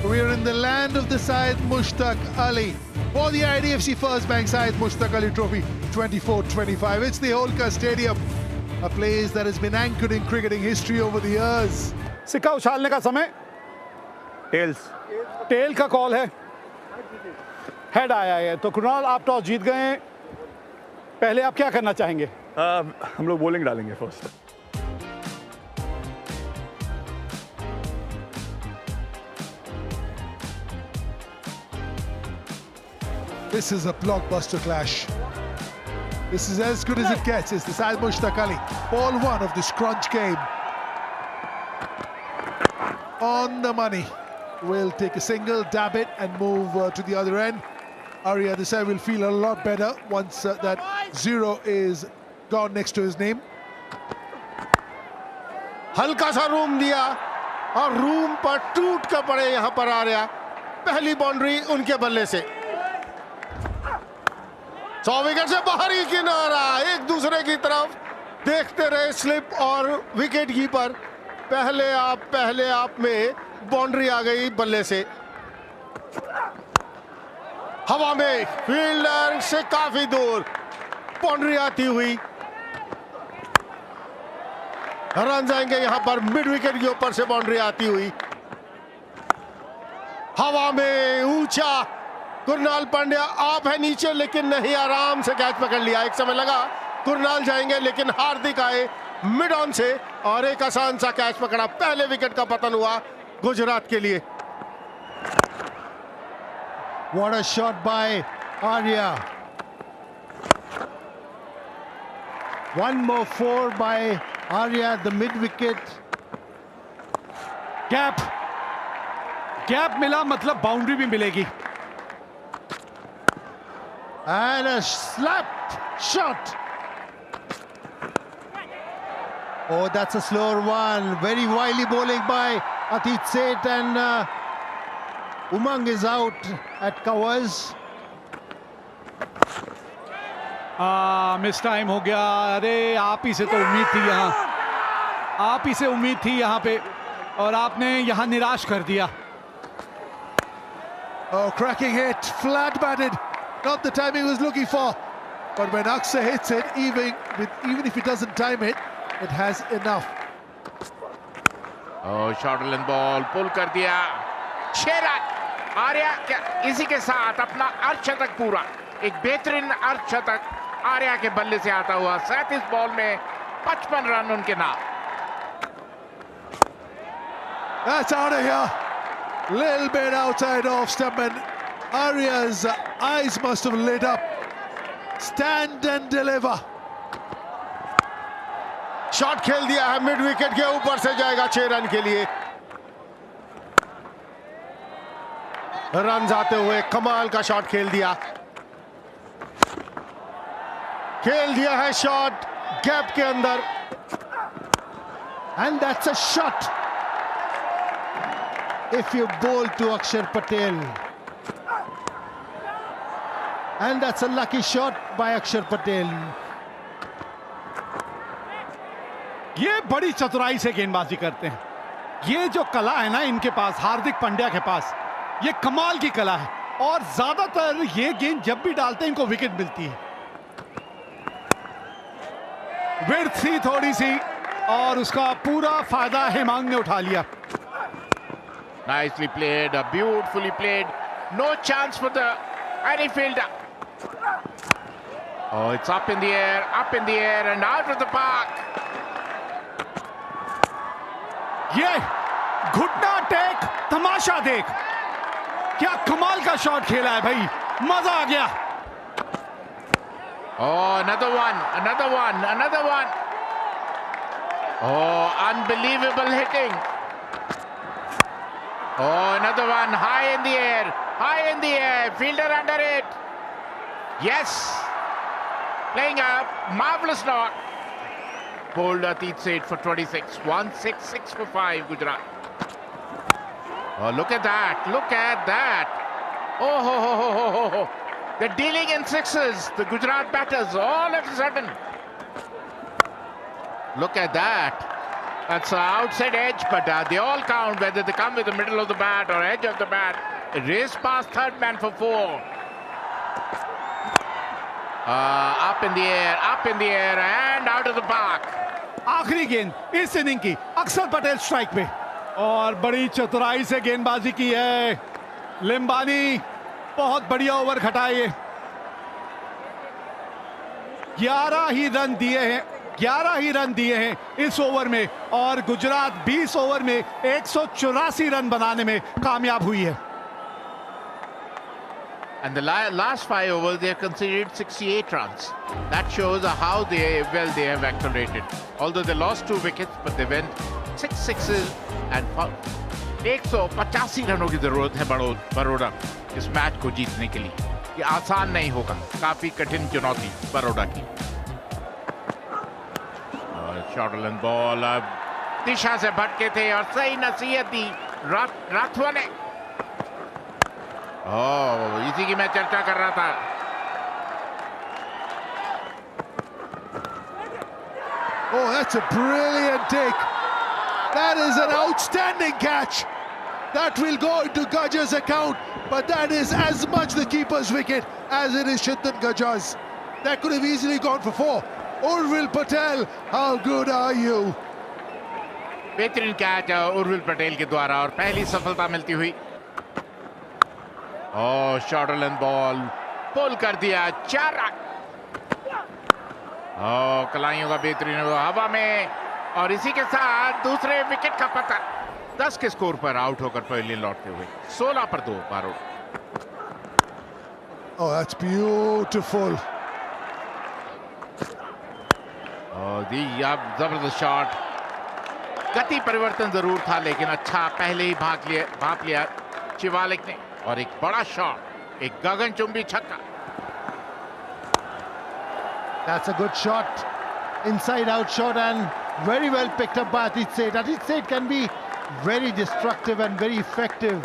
We're in the land of the Syed Mushtaq Ali for the IDFC First Bank Syed Mushtaq Ali Trophy 24-25. It's the Holkar Stadium, a place that has been anchored in cricketing history over the years. सिक्का उछालने का समय tell का call है, head आया है। तो कुणाल, आप toss जीत गए हैं, पहले आप क्या करना चाहेंगे? हम लोग बॉलिंग डालेंगे first. This is a blockbuster clash. This is as good as it gets. It's the Syed Mushtaq Ali. Ball one of the scrunch game. On the money. Will take a single, dab it and move to the other end. Arya this side will feel a lot better once that zero is gone next to his name. हल्का सा room दिया और room पर टूट कर पड़े यहाँ पर आर्या। पहली बाउंड्री उनके बल्ले से। 100 विकेट से बाहरी किनारा, एक दूसरे की तरफ देखते रहे स्लिप और विकेट कीपर। पहले आप में बाउंड्री आ गई बल्ले से। हवा में फील्डर से काफी दूर बाउंड्री आती हुई। रन जाएंगे यहां पर मिड विकेट के ऊपर से बाउंड्री आती हुई। हवा में ऊंचा कुरनाल पांड्या आप है नीचे, लेकिन नहीं, आराम से कैच पकड़ लिया। एक समय लगा कुरनाल जाएंगे, लेकिन हार्दिक आए मिड ऑन से और एक आसान सा कैच पकड़ा। पहले विकेट का पतन हुआ गुजरात के लिए। What a shot by Arya. One more four by Arya at the mid wicket. Gap मिला मतलब बाउंड्री भी मिलेगी। And a slap shot. Oh, that's a slower one. Very wily bowling by Atit Seth, and Umang is out at covers. Miss time हो गया। अरे आप ही से तो उम्मीद थी यहाँ, आप ही से उम्मीद थी यहाँ पे, और आपने यहाँ निराश कर दिया। Oh, cracking hit, flat batted. Not the timing he was looking for. But when Aksa hits it, even if he doesn't time it, it has enough. Oh, short length ball, pull कर दिया। 6 run. Arya इसी के साथ अपना अर्धशतक पूरा, एक बेहतरीन अर्धशतक आर्या के बल्ले से आता हुआ। 37 बॉल में 55 रन उनके नाम। That's out of here. Little bit outside off stump, and Arya's eyes must have lit up. Stand and deliver. Shot खेल दिया है मिड विकेट के ऊपर से, जाएगा 6 रन के लिए। रन आते हुए कमाल का शॉट खेल दिया है शॉट गैप के अंदर। And that's a shot. If you bowl to Akshar Patel. And that's a lucky shot by Akshar Patel. ये बड़ी चतुराई से गेंदबाजी करते हैं। ये जो कला है ना इनके पास, हार्दिक पांड्या के पास, ये कमाल की कला है। और ज्यादातर ये गेंद जब भी डालते हैं इनको विकेट मिलती है। विड्थ थी थोड़ी सी और उसका पूरा फायदा हेमांग ने उठा लिया। Nicely played, beautifully played. No chance for the any fielder. Oh, it's up in the air and out of the park. ये घुटना टेक, तमाशा देख, क्या कमाल का शॉट खेला है भाई, मजा आ गया। Oh, another one. Oh, unbelievable hitting. Oh, another one, high in the air, fielder under it. Yes, playing a marvelous knock. Bowled Atit Seth for 26, 166 for 5, Gujarat. Oh, look at that. Oh, ho. They're dealing in sixes, the Gujarat batters, all of a sudden. Look at that. That's the outside edge, but they all count, whether they come with the middle of the bat or edge of the bat. Race past third man for 4. Up in the air, and out of the park. आखिरी गेंद इस inning की, अक्षर Patel strike पे, और बड़ी चतुराई से गेंदबाजी की है लिम्बानी। बहुत बढ़िया ओवर खटाए। 11 ही रन दिए हैं इस ओवर में, और गुजरात 20 ओवर में 184 रन बनाने में कामयाब हुई है। And the last 5 overs, they have conceded 68 runs. That shows how well they have accelerated. Although they lost 2 wickets, but they went 6 sixes and 185 रनों की जरूरत है बड़ौदा इस मैच को जीतने के लिए। ये आसान नहीं होगा, काफी कठिन चुनौती बड़ौदा की। शॉर्ट बॉल दिशा से भटके थे और सही नसीहत दी राठवा ने। इसी की मैं चर्चा कर रहा था। Oh, that's a brilliant take. That is an outstanding catch. That will go into Gajjar's account, but that is as much the keeper's wicket as it is Chintan Gajjar's. That could have easily gone for 4. Urvil Patel, how good are you? बेहतरीन catch Urvil Patel के द्वारा और पहली सफलता मिलती हुई। Short ball पुल कर दिया, 4 रन। कलाइयों का बेहतरीन हवा में, और इसी के साथ दूसरे विकेट का पता। 10 के स्कोर पर आउट होकर पवेलियन लौटते हुए 16 पर 2 बारो। Oh, that's beautiful. जबरदस्त शॉट। गति परिवर्तन जरूर था, लेकिन अच्छा पहले ही भाप लिया शिवालिक ने, और एक बड़ा शॉट, एक गगनचुंबी छक्का। That's a good shot, inside out shot, and very well picked up by Atit Seth. Atit Seth can be very destructive and very effective.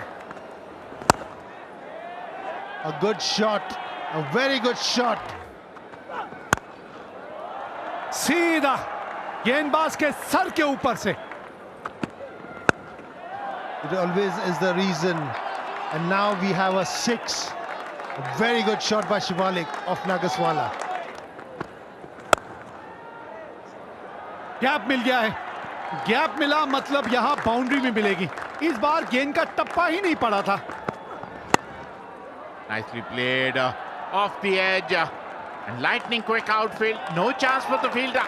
A good shot, a very good shot. सीधा गेंदबाज के sir के ऊपर से। It always is the reason, and now we have a 6. A very good shot by Shivalik of Nagaswala. Gap मिल गया है, gap मिला मतलब यहां बाउंड्री में मिलेगी। इस बार गेंद का टप्पा ही नहीं पड़ा था। Nicely played off the edge and lightning quick outfield. No chance for the fielder.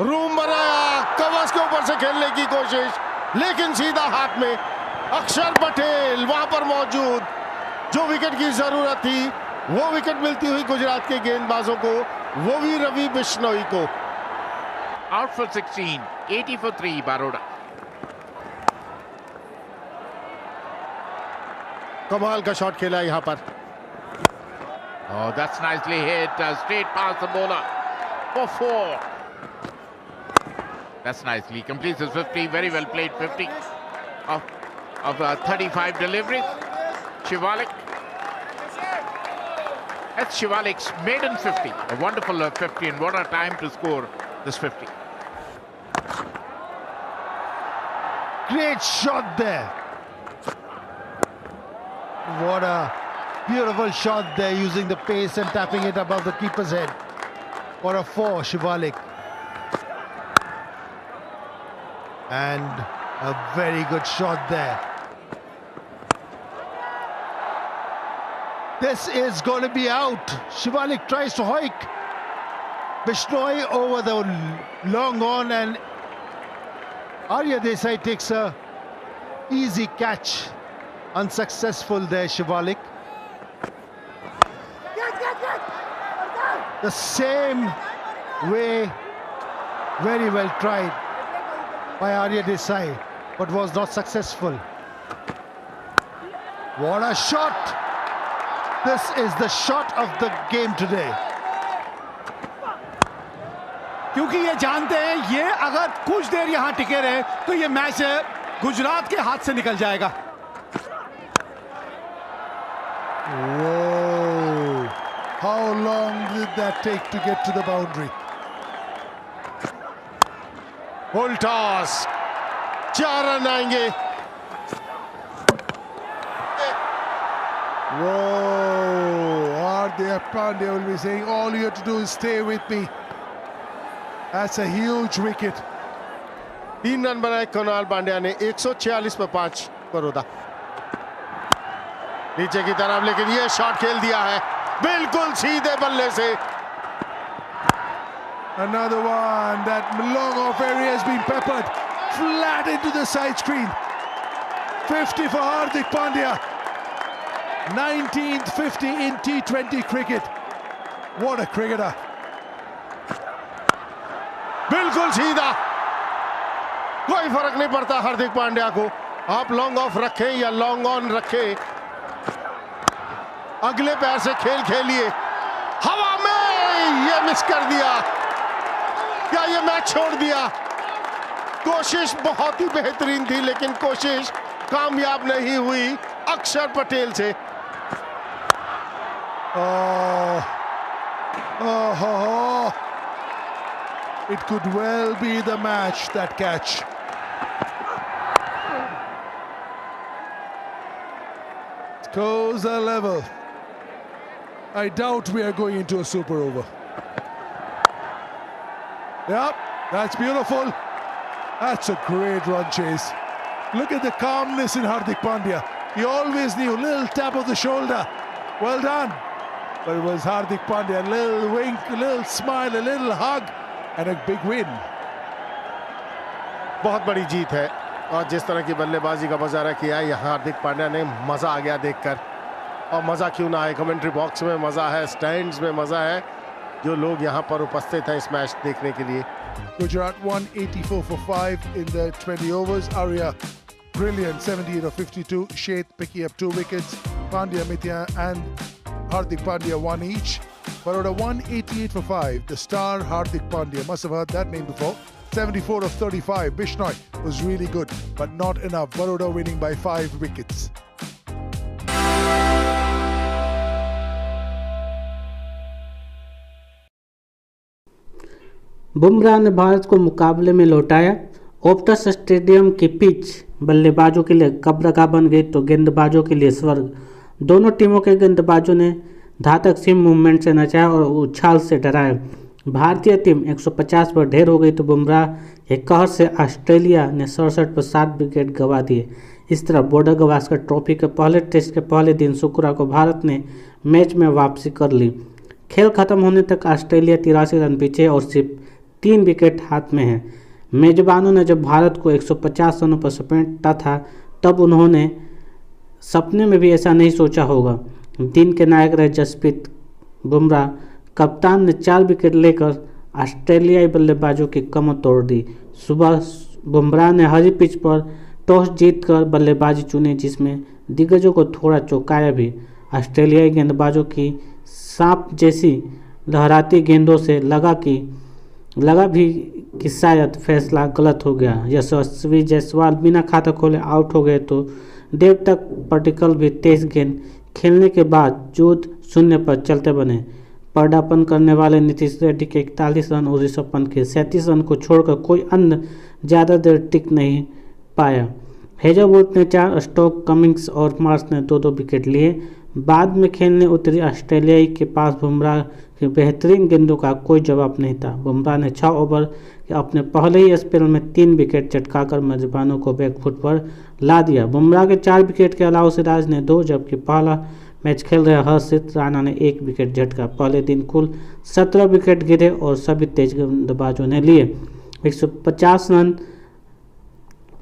Room बनाया, कवच के ऊपर से खेलने की कोशिश, लेकिन सीधा हाथ में। अक्षर पटेल वहां पर मौजूद, जो विकेट की जरूरत थी वो विकेट मिलती हुई गुजरात के गेंदबाजों को, वो भी रवि बिश्नोई को। Out for 16, 80 for 3 Baroda. कमाल का शॉट खेला यहां पर। That's nicely hit, straight past the bowler for 4. That's nicely completes his 50. Very well played 50 of 35 deliveries. Shivalik. That's Shivalik's maiden 50. A wonderful 50, and what a time to score this 50. Great shot there. What a beautiful shot there, using the pace and tapping it above the keeper's head. For a 4, Shivalik. And a very good shot there. This is going to be out. Shivalik tries to hoik. Bishnoi over the long on, and Arya Desai takes a easy catch. Unsuccessful there, Shivalik. The same way, very well tried by Arya Desai, but was not successful. What a shot! This is the shot of the game today. क्योंकि ये जानते हैं ये अगर कुछ देर यहां टिके रहे तो ये मैच गुजरात के हाथ से निकल जाएगा। Whoa! How long did that take to get to the boundary? Full toss, 4 run आएंगे। Whoa, Hardik Pandya will be saying, all you have to do is stay with me. That's a huge wicket. 3 run बनाए कुणाल पांड्या ने, 146 पर 5 बड़ौदा। नीचे की तरफ, लेकिन ये shot खेल दिया है बिल्कुल सीधे बल्ले से। Another one. That long off area has been peppered flat into the side screen. 50 for Hardik Pandya. 19th 50 in T20 cricket. What a cricketer. बिल्कुल सीधा, कोई फर्क नहीं पड़ता हार्दिक पांड्या को। आप लॉन्ग ऑफ रखें या लॉन्ग ऑन रखें, अगले पैर से खेल खेलिए। हवा में ये मिस कर दिया, क्या ये मैच छोड़ दिया? कोशिश बहुत ही बेहतरीन थी, लेकिन कोशिश कामयाब नहीं हुई अक्षर पटेल से। It could well be the match, that catch. Scores are level. I doubt we are going into a super over. Yep, that's beautiful. That's a great run chase. Look at the calmness in Hardik Pandya. He always knew, little tap of the shoulder. Well done. But it was Hardik Pandya, a little wink, a little smile, a little hug, and a big win. बहुत बड़ी जीत है, और जिस तरह की बल्लेबाजी का मुजाहरा किया है यहाँ हार्दिक पांड्या ने, मजा आ गया देखकर। और मजा क्यों ना आए, कमेंट्री बॉक्स में मजा है, स्टैंड्स में मजा है, जो लोग यहाँ पर उपस्थित हैं इस मैच देखने के लिए। Gujarat won 84 for 5 in the 20 overs. Arya, brilliant, 78 of 52. Sheth picking up 2 wickets. Pandya, Mithya and Hardik Pandya 1 each. Baroda won 88 for 5. The star Hardik Pandya, must have heard that name before. 74 of 35. Bishnoi was really good, but not enough. Baroda winning by 5 wickets. Bumrah ने भारत को मुकाबले में लौटाया। ओप्टस stadium की pitch बल्लेबाजों के लिए कब्रगाह बन गई तो गेंदबाजों के लिए स्वर्ग। दोनों टीमों के गेंदबाजों ने धातक सीम मूवमेंट से नचाया और उछाल से डराया। भारतीय टीम 150 पर ढेर हो गई तो बुमराह के कहर से ऑस्ट्रेलिया ने 67 पर 7 विकेट गंवा दिए। इस तरह बॉर्डर गवास्कर ट्रॉफी के पहले टेस्ट के पहले दिन शुक्रवार को भारत ने मैच में वापसी कर ली। खेल खत्म होने तक ऑस्ट्रेलिया 83 रन पीछे और सिर्फ 3 विकेट हाथ में है। मेजबानों ने जब भारत को 150 रनों पर समेटा था तब उन्होंने सपने में भी ऐसा नहीं सोचा होगा। दिन के नायक रहे जसप्रीत बुमराह कप्तान ने 4 विकेट लेकर ऑस्ट्रेलियाई बल्लेबाजों की कमर तोड़ दी। सुबह बुमराह ने हरी पिच पर टॉस जीतकर बल्लेबाजी चुनी, जिसमें दिग्गजों को थोड़ा चौंकाया भी। ऑस्ट्रेलियाई गेंदबाजों की सांप जैसी लहराती गेंदों से लगा भी कि शायद फैसला गलत हो गया। यशस्वी जायसवाल बिना खाता खोले आउट हो गए तो देवतक पटिकल भी 23 गेंद खेलने के बाद जोध 0 पर चलते बने। पदार्पण करने वाले नीतीश रेड्डी के 41 रन और ऋषभ पंत के 37 रन को छोड़कर कोई अन्य ज़्यादा देर टिक नहीं पाया। हेजलवुड ने 4, स्टोक, कमिंग्स और मार्श ने 2-2 विकेट लिए। बाद में खेलने उतरी ऑस्ट्रेलियाई के पास बुमराह के बेहतरीन गेंदों का कोई जवाब नहीं था। बुमराह ने 6 ओवर के अपने पहले ही स्पेल में 3 विकेट चटकाकर मेजबानों को बैकफुट पर ला दिया। बुमराह के 4 विकेट के अलावा सिराज ने 2, जबकि पहला मैच खेल रहे हर्षित राणा ने 1 विकेट झटका। पहले दिन कुल 17 विकेट गिरे और सभी तेज गेंदबाजों ने लिए। 150 रन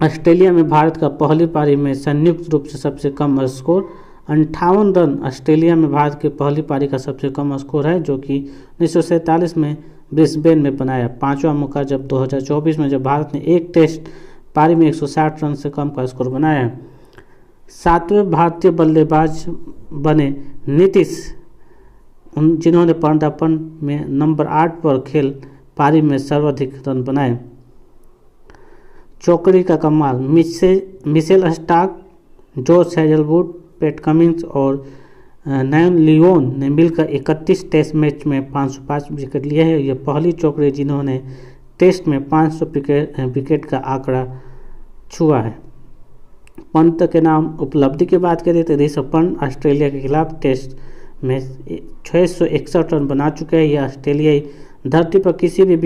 ऑस्ट्रेलिया में भारत का पहली पारी में संयुक्त रूप से सबसे कम स्कोर। 58 रन ऑस्ट्रेलिया में भारत की पहली पारी का सबसे कम स्कोर है, जो कि 1947 में ब्रिस्बेन में बनाया। 5वां मौका जब 2024 में जब भारत ने एक टेस्ट पारी में 160 रन से कम का स्कोर बनाया। 7वें भारतीय बल्लेबाज बने नीतीश, जिन्होंने पदार्पण में नंबर 8 पर खेल पारी में सर्वाधिक रन बनाए। चौकड़ी का कमाल, Mitchell Starc, Josh Hazlewood, PAT Cummins और नैन लियोन ने मिलकर 31 टेस्ट मैच में 505 विकेट लिए हैं। ये पहली चौकड़ी जिन्होंने टेस्ट में 500 विकेट का आंकड़ा छुआ है। पंत के नाम उपलब्धि की बात करें तो ऋषभ पंत ऑस्ट्रेलिया के खिलाफ टेस्ट में 661 रन बना चुके हैं। यह ऑस्ट्रेलियाई धरती पर किसी भी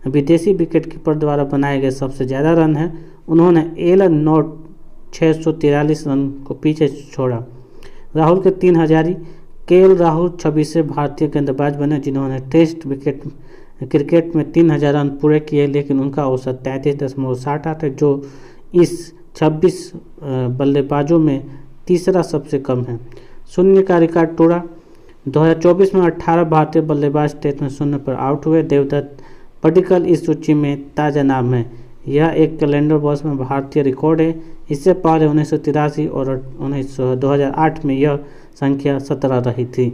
विदेशी विकेटकीपर द्वारा बनाए गए सबसे ज़्यादा रन है। उन्होंने एलन नॉट 643 रन को पीछे छोड़ा। राहुल के 3000 केएल राहुल 26वें भारतीय गेंदबाज बने जिन्होंने टेस्ट क्रिकेट में 3000 रन पूरे किए, लेकिन उनका औसत 33.68 है जो इस 26 बल्लेबाजों में तीसरा सबसे कम है। शून्य का रिकॉर्ड तोड़ा। 2024 में 18 भारतीय बल्लेबाज टेस्ट में शून्य पर आउट हुए। देवदत्त पडिक्कल इस सूची में ताज़ा नाम है। यह एक कैलेंडर वर्ष में भारतीय रिकॉर्ड है। इससे पहले 1983 और 2008 में यह संख्या 17 रही थी।